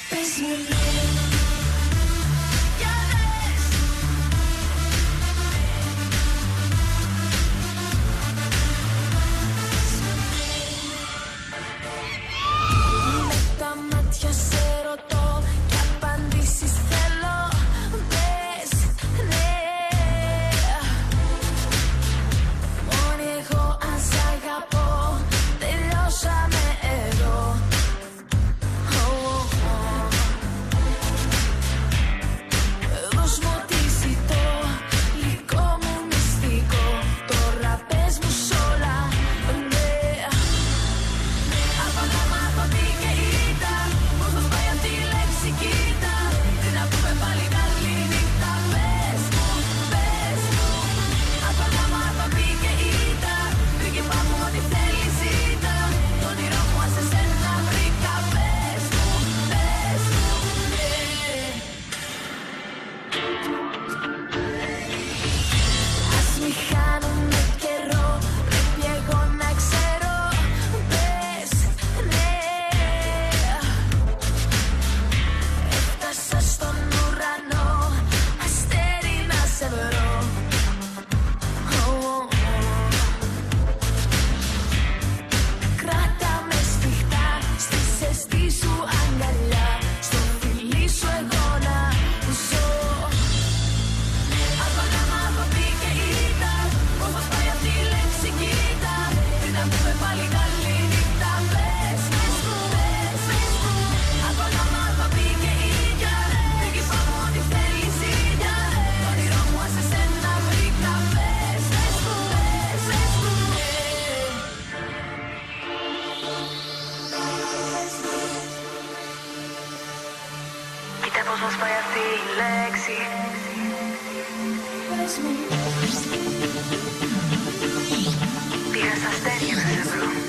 Πες μου ναι, για δες. Με τα μάτια σε ρωτώ και απαντήσεις θέλω. Πες ναι. Μόνη εγώ αν σ' αγαπώ, τελειώσαμε εδώ. Δώσ' μου τι ζητώ, γλυκό μου μυστικό. Τώρα πες μου σ' όλα ναι. Από να μάθω τι και ήταν, πώς θα σπάει αυτή η λέξη κοίτα. Τι να πούμε πάλι καλή νύχτα. Πες μου, πες μου. Από να μάθω τι και ήταν, πρίγκιπα μου ό,τι θέλεις ήταν. Το όνειρό μου ας εσένα βρήκα. Πες μου, πες μου ναι. Ας μη χάνουμε καιρό, πρέπει εγώ να ξέρω. Πες ναι. Έφτασα στον ουρανό, αστέρι να σε βρω. Κράτα με σφιχτά στη ζεστή σου αγκαλιά. Στο φιλί σου εγώ να ζω. Από να μάθω τι και ήταν, πώς θα σπάει αυτή η λέξη κοίτα. Τι να πούμε πάλι καλή νύχτα. Πες μου, πες μου. Από να μάθω τι και ήταν, πρίγκιπα μου ό,τι θέλεις ήταν. Το όνειρό μου ας εσένα βρήκα. Πες μου, πες μου Κοίτα πώς μας πάει αυτή η λέξη. Πες μου. Πήγα στα αστέρια να σε βρω.